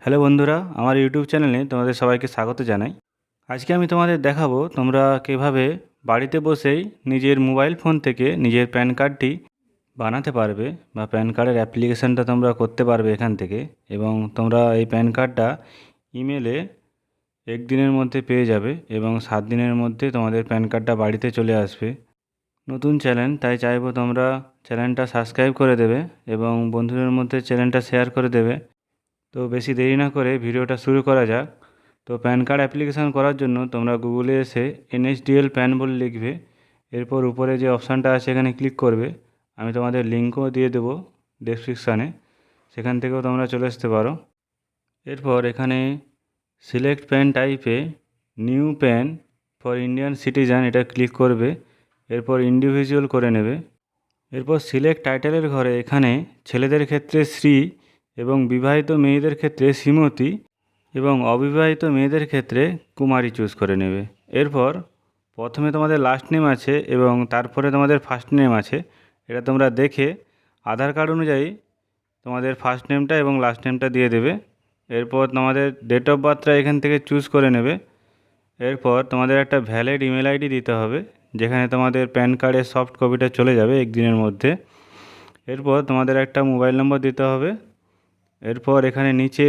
Hello বন্ধুরা, আমার YouTube চ্যানেলে তোমাদের সবাইকে স্বাগত জানাই। আজকে আমি তোমাদের দেখাবো তোমরা কিভাবে বাড়িতে বসেই নিজের মোবাইল ফোন থেকে নিজের প্যান কার্ডটি বানাতে পারবে বা প্যান কার্ডের অ্যাপ্লিকেশানটা তোমরা করতে পারবে এখান থেকে। এবং তোমরা এই প্যান কার্ডটা ইমেলে 1 দিনের মধ্যে পেয়ে যাবে এবং 7 দিনের মধ্যে তোমাদের প্যান কার্ডটা বাড়িতে চলে আসবে। নতুন চ্যানেল, তাই চাইবো তোমরা চ্যানেলটা সাবস্ক্রাইব করে দেবে এবং বন্ধুদের মধ্যে চ্যানেলটা শেয়ার করে দেবে। তো বেশি দেরি না করে ভিডিওটা শুরু করা যাক। তো প্যান কার্ড অ্যাপ্লিকেশান করার জন্য তোমরা গুগলে এসে NSDL প্যান বলে লিখবে। এরপর উপরে যে অপশানটা আছে এখানে ক্লিক করবে। আমি তোমাদের লিঙ্কও দিয়ে দেবো ডেসক্রিপশানে, সেখান থেকেও তোমরা চলে আসতে পারো। এরপর এখানে সিলেক্ট প্যান টাইপে new pan for Indian citizen এটা ক্লিক করবে। এরপর ইন্ডিভিজুয়াল করে নেবে। এরপর সিলেক্ট টাইটেলের ঘরে এখানে ছেলেদের ক্ষেত্রে শ্রী এবং বিবাহিত মেয়েদের ক্ষেত্রে শ্রীমতী এবং অবিবাহিত মেয়েদের ক্ষেত্রে কুমারী চুজ করে নেবে। এরপর প্রথমে তোমাদের লাস্ট নেম আছে এবং তারপরে তোমাদের ফার্স্ট নেম আছে, এটা তোমরা দেখে আধার কার্ড অনুযায়ী তোমাদের ফার্স্ট নেমটা এবং লাস্ট নেমটা দিয়ে দেবে। এরপর তোমাদের ডেট অফ বার্থটা এখান থেকে চুজ করে নেবে। এরপর তোমাদের একটা ভ্যালিড ইমেল আইডি দিতে হবে, যেখানে তোমাদের প্যান কার্ডের সফট কপিটা চলে যাবে 1 দিনের মধ্যে। এরপর তোমাদের একটা মোবাইল নম্বর দিতে হবে। এরপর এখানে নিচে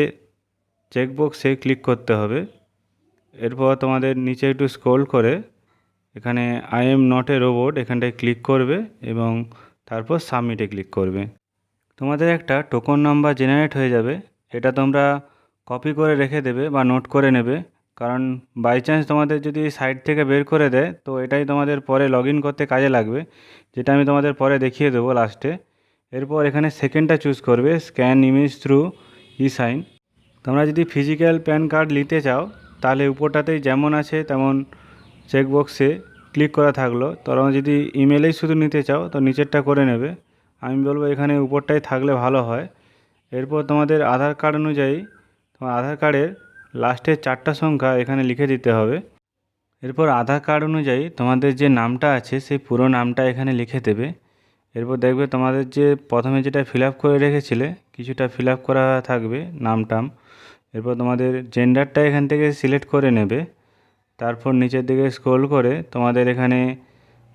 চেকবক্সে ক্লিক করতে হবে। এরপর তোমাদের নিচে একটু স্ক্রল করে এখানে I am not a robot এখানটায় ক্লিক করবে এবং তারপর সাবমিটে ক্লিক করবে। তোমাদের একটা টোকন নাম্বার জেনারেট হয়ে যাবে। এটা তোমরা কপি করে রেখে দেবে বা নোট করে নেবে, কারণ বাই চান্স তোমাদের যদি সাইট থেকে বের করে দেয় তো এটাই তোমাদের পরে লগ ইন করতে কাজে লাগবে, যেটা আমি তোমাদের পরে দেখিয়ে দেবো লাস্টে। এরপর এখানে সেকেন্ডটা চুজ করবে, scan image through e sign. তোমরা যদি ফিজিক্যাল প্যান কার্ড নিতে চাও তাহলে উপরটাতেই যেমন আছে তেমন চেকবক্সে ক্লিক করা থাকলো। তোমরা যদি ইমেলেই শুধু নিতে চাও তো নিচেরটা করে নেবে। আমি বলবো এখানে উপরটাই থাকলে ভালো হয়। এরপর তোমাদের আধার কার্ড অনুযায়ী তোমার আধার কার্ডের লাস্টের 4টা সংখ্যা এখানে লিখে দিতে হবে। এরপর আধার কার্ড অনুযায়ী তোমাদের যে নামটা আছে সেই পুরো নামটা এখানে লিখে দেবে। এরপর দেখবে তোমাদের যে প্রথমে যেটা ফিল আপ করে রেখেছিলে কিছুটা ফিল আপ করা থাকবে নাম টাম। এরপর তোমাদের জেন্ডারটা এখান থেকে সিলেক্ট করে নেবে। তারপর নিচের দিকে স্ক্রল করে তোমাদের এখানে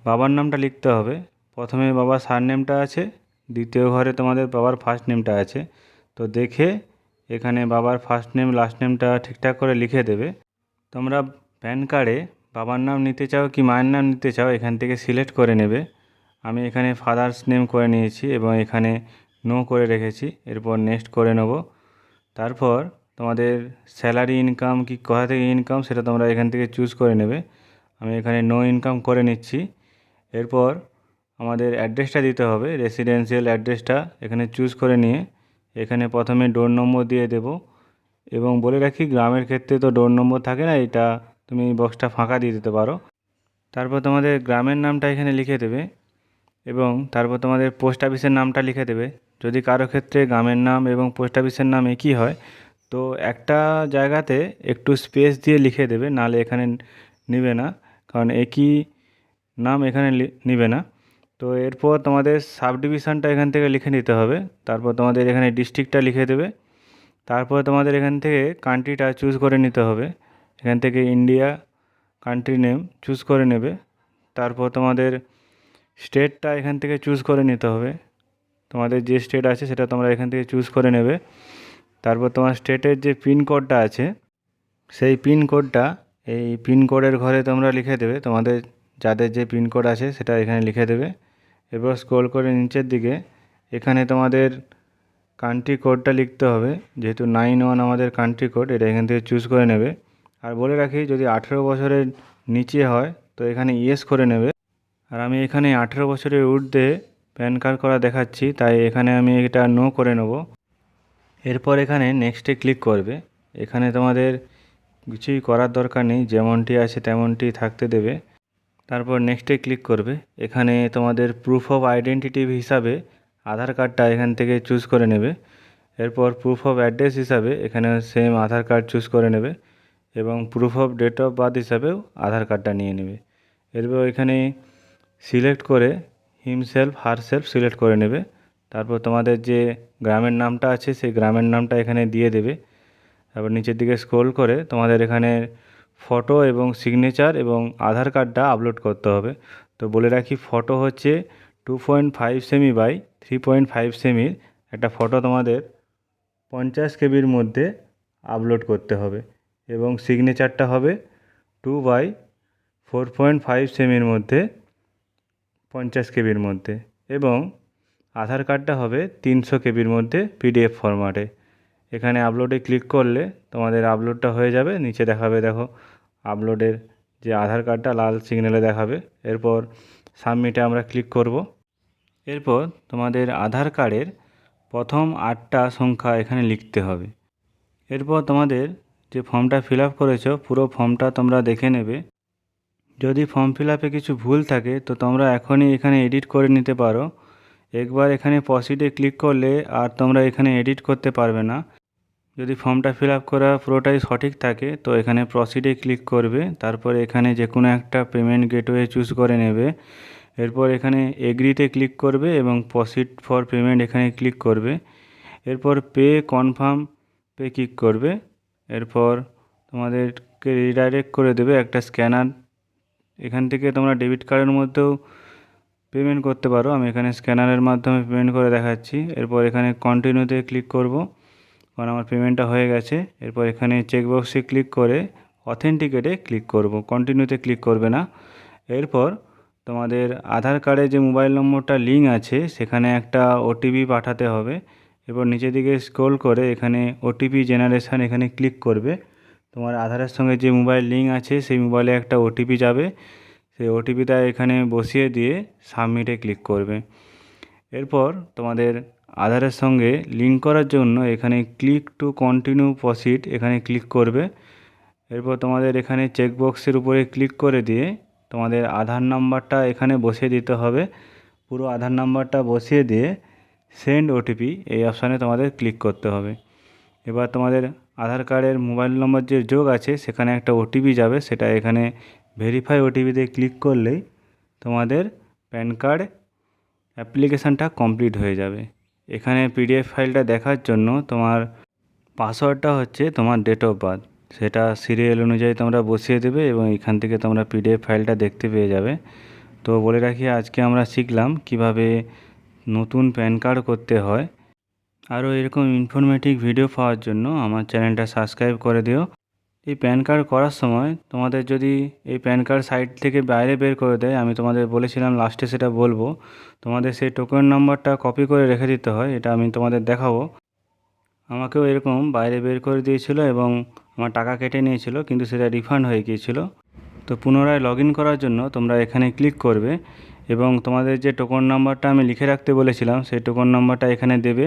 বাবার নামটা লিখতে হবে। প্রথমে বাবার সারনেমটা আছে, দ্বিতীয় ঘরে তোমাদের বাবার ফার্স্ট নেমটা আছে। তো দেখে এখানে বাবার ফার্স্ট নেম লাস্ট নেমটা ঠিকঠাক করে লিখে দেবে। তোমরা প্যান কার্ডে বাবার নাম নিতে চাও কি মায়ের নাম নিতে চাও এখান থেকে সিলেক্ট করে নেবে। আমি এখানে ফাদার্স নেম করে নিয়েছি এবং এখানে নো করে রেখেছি। এরপর নেক্সট করে নেব। তারপর তোমাদের স্যালারি ইনকাম কি কোথা থেকে ইনকাম সেটা তোমরা এখান থেকে চুজ করে নেবে। আমি এখানে নো ইনকাম করে নিচ্ছি। এরপর আমাদের অ্যাড্রেসটা দিতে হবে, রেসিডেন্সিয়াল অ্যাড্রেসটা এখানে চুজ করে নিয়ে এখানে প্রথমে ডোর নম্বর দিয়ে দেব। এবং বলে রাখি গ্রামের ক্ষেত্রে তো ডোর নম্বর থাকে না, এটা তুমি বক্সটা ফাঁকা দিয়ে দিতে পারো। তারপর তোমাদের গ্রামের নামটা এখানে লিখে দেবে এবং তারপর তোমাদের পোস্ট অফিসের নামটা লিখে দেবে। যদি কারো ক্ষেত্রে গ্রামের নাম এবং পোস্ট অফিসের নাম একই হয় তো একটা জায়গাতে একটু স্পেস দিয়ে লিখে দেবে, নাহলে এখানে নেবে না, কারণ একই নাম এখানে নেবে না। তো এরপর তোমাদের সাব ডিভিশনটা এখান থেকে লিখে নিতে হবে। তারপর তোমাদের এখানে ডিস্ট্রিক্টটা লিখে দেবে। তারপর তোমাদের এখান থেকে কান্ট্রিটা চুজ করে নিতে হবে। এখান থেকে ইন্ডিয়া কান্ট্রি নেম চুজ করে নেবে। তারপর তোমাদের স্টেটটা এখান থেকে চুজ করে নিতে হবে। তোমাদের যে স্টেট আছে সেটা তোমরা এখান থেকে চুজ করে নেবে। তারপর তোমার স্টেটের যে পিনকোডটা আছে সেই পিনকোডটা এই পিনকোডের ঘরে তোমরা লিখে দেবে। তোমাদের যাদের যে পিনকোড আছে সেটা এখানে লিখে দেবে। এরপর স্ক্রল করে নিচের দিকে এখানে তোমাদের কান্ট্রি কোডটা লিখতে হবে, যেহেতু 91 আমাদের কান্ট্রি কোড, এটা এখান থেকে চুজ করে নেবে। আর বলে রাখি যদি 18 বছরের নিচে হয় তো এখানে ইয়েস করে নেবে। আর আমি এখানে 18 বছরের ঊর্ধ্বে প্যান কার্ড করা দেখাচ্ছি, তাই এখানে আমি এটা নো করে নেব। এরপর এখানে নেক্সটে ক্লিক করবে। এখানে তোমাদের কিছুই করার দরকার নেই, যেমনটি আছে তেমনটি থাকতে দেবে। তারপর নেক্সটে ক্লিক করবে। এখানে তোমাদের প্রুফ অফ আইডেন্টিটি হিসাবে আধার কার্ডটা এখান থেকে চুজ করে নেবে। এরপর প্রুফ অফ অ্যাড্রেস হিসাবে এখানে সেম আধার কার্ড চুজ করে নেবে এবং proof of date of birth হিসাবেও আধার কার্ডটা নিয়ে নেবে। এরপর এখানে সিলেক্ট করে হিমসেলফ হারসেলফ সিলেক্ট করে নেবে। তারপর তোমাদের যে গ্রামের নামটা আছে সেই গ্রামের নামটা এখানে দিয়ে দেবে। তারপর নিচের দিকে স্ক্রোল করে তোমাদের এখানে ফটো এবং সিগনেচার এবং আধার কার্ডটা আপলোড করতে হবে। তো বলে রাখি, ফটো হচ্ছে 2.5 সেমি বাই 3.5 সেমির একটা ফটো তোমাদের 50 কেবির মধ্যে আপলোড করতে হবে, এবং সিগনেচারটা হবে 2/4.5 সেমির মধ্যে 50 কেবির মধ্যে, এবং আধার কার্ডটা হবে 300 কেবির মধ্যে পিডিএফ ফরম্যাটে। এখানে আপলোডে ক্লিক করলে তোমাদের আপলোডটা হয়ে যাবে। নিচে দেখাবে, দেখো আপলোডের যে আধার কার্ডটা লাল সিগন্যালে দেখাবে। এরপর সাবমিটে আমরা ক্লিক করব। এরপর তোমাদের আধার কার্ডের প্রথম 8টা সংখ্যা এখানে লিখতে হবে। এরপর তোমাদের যে ফর্মটা ফিল আপ করেছো পুরো ফর্মটা তোমরা দেখে নেবে। যদি ফর্ম ফিল আপে কিছু ভুল থাকে তো তোমরা এখনই এখানে এডিট করে নিতে পারো। একবার এখানে প্রসিডে ক্লিক করলে আর তোমরা এখানে এডিট করতে পারবে না। যদি ফর্মটা ফিল আপ করা পুরোটাই সঠিক থাকে তো এখানে প্রসিডে ক্লিক করবে, তারপরে এখানে যে কোনো একটা পেমেন্ট গেটওয়ে চুজ করে নেবে। এরপর এখানে এগ্রিতে ক্লিক করবে এবং প্রসিড ফর পেমেন্ট এখানে ক্লিক করবে। এরপর পে কনফার্ম পে ক্লিক করবে। এরপর তোমাদেরকে রিডাইরেক্ট করে দেবে একটা স্ক্যানার। এখান থেকে তোমরা ডেবিট কার্ডের মধ্যেও পেমেন্ট করতে পারো। আমি এখানে স্ক্যানারের মাধ্যমে পেমেন্ট করে দেখাচ্ছি। এরপর এখানে কন্টিনিউতে ক্লিক করব, কারণ আমার পেমেন্টটা হয়ে গেছে। এরপর এখানে চেকবক্সে ক্লিক করে অথেন্টিকেটে ক্লিক করব, কন্টিনিউতে ক্লিক করবে না। এরপর তোমাদের আধার কার্ডে যে মোবাইল নম্বরটা লিঙ্ক আছে সেখানে একটা ওটিপি পাঠাতে হবে। এরপর নিচের দিকে স্ক্রল করে এখানে ওটিপি জেনারেশান এখানে ক্লিক করবে। তোমার আধারের সঙ্গে যে মোবাইল লিঙ্ক আছে সেই মোবাইলে একটা ওটিপি যাবে, সেই ওটিপিটা এখানে বসিয়ে দিয়ে সাবমিটে ক্লিক করবে। এরপর তোমাদের আধারের সঙ্গে লিঙ্ক করার জন্য এখানে ক্লিক টু কন্টিনিউ প্রসিড এখানে ক্লিক করবে। এরপর তোমাদের এখানে চেকবক্সের উপরে ক্লিক করে দিয়ে তোমাদের আধার নাম্বারটা এখানে বসিয়ে দিতে হবে। পুরো আধার নাম্বারটা বসিয়ে দিয়ে সেন্ড ওটিপি এই অপশানে তোমাদের ক্লিক করতে হবে। এবার তোমাদের আধার কার্ডের মোবাইল নম্বর যে যোগ আছে সেখানে একটা ওটিপি যাবে, সেটা এখানে ভেরিফাই ওটিপিতে ক্লিক করলেই তোমাদের প্যান কার্ড অ্যাপ্লিকেশানটা কমপ্লিট হয়ে যাবে। এখানে পিডিএফ ফাইলটা দেখার জন্য তোমার পাসওয়ার্ডটা হচ্ছে তোমার ডেট অফ বার্থ, সেটা সিরিয়াল অনুযায়ী তোমরা বসিয়ে দেবে এবং এখান থেকে তোমরা পিডিএফ ফাইলটা দেখতে পেয়ে যাবে। তো বলে রাখি, আজকে আমরা শিখলাম কিভাবে নতুন প্যান কার্ড করতে হয়। আরও এরকম ইনফরমেটিভ ভিডিও পাওয়ার জন্য আমার চ্যানেলটা সাবস্ক্রাইব করে দিও। এই প্যান কার্ড করার সময় তোমাদের যদি এই প্যান কার্ড সাইট থেকে বাইরে বের করে দেয়, আমি তোমাদের বলেছিলাম লাস্টে সেটা বলবো, তোমাদের সেই টোকেন নাম্বারটা কপি করে রেখে দিতে হয়। এটা আমি তোমাদের দেখাবো। আমাকেও এরকম বাইরে বের করে দিয়েছিল এবং আমার টাকা কেটে নিয়েছিল, কিন্তু সেটা রিফান্ড হয়ে গিয়েছিল। তো পুনরায় লগ ইন করার জন্য তোমরা এখানে ক্লিক করবে এবং তোমাদের যে টোকন নাম্বারটা আমি লিখে রাখতে বলেছিলাম সেই টোকন নাম্বারটা এখানে দেবে,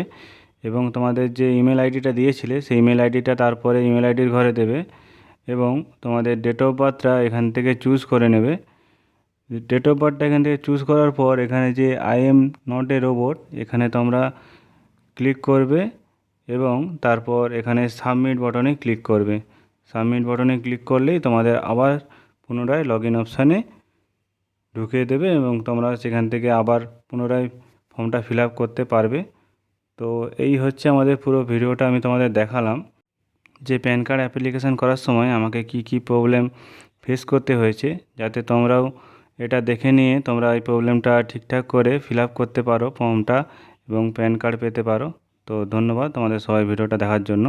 এবং তোমাদের যে ইমেল আইডিটা দিয়েছিলে সেই ইমেল আইডিটা তারপরে ইমেল আইডির ঘরে দেবে, এবং তোমাদের ডেট অফ বার্থটা এখান থেকে চুজ করে নেবে। ডেট অফ বার্থটা এখান থেকে চুজ করার পর এখানে যে I am not a robot এখানে তোমরা ক্লিক করবে এবং তারপর এখানে সাবমিট বাটনে ক্লিক করবে। সাবমিট বাটনে ক্লিক করলেই তোমাদের আবার পুনরায় লগ ইন অপশানে ঢুকিয়ে দেবে এবং তোমরা সেখান থেকে আবার পুনরায় ফর্মটা ফিল আপ করতে পারবে। তো এই হচ্ছে আমাদের পুরো ভিডিওটা আমি তোমাদের দেখালাম যে প্যান কার্ড অ্যাপ্লিকেশান করার সময় আমাকে কি কি প্রবলেম ফেস করতে হয়েছে, যাতে তোমরাও এটা দেখে নিয়ে তোমরা এই প্রবলেমটা ঠিকঠাক করে ফিল আপ করতে পারো ফর্মটা এবং প্যান কার্ড পেতে পারো। তো ধন্যবাদ তোমাদের সবাই ভিডিওটা দেখার জন্য।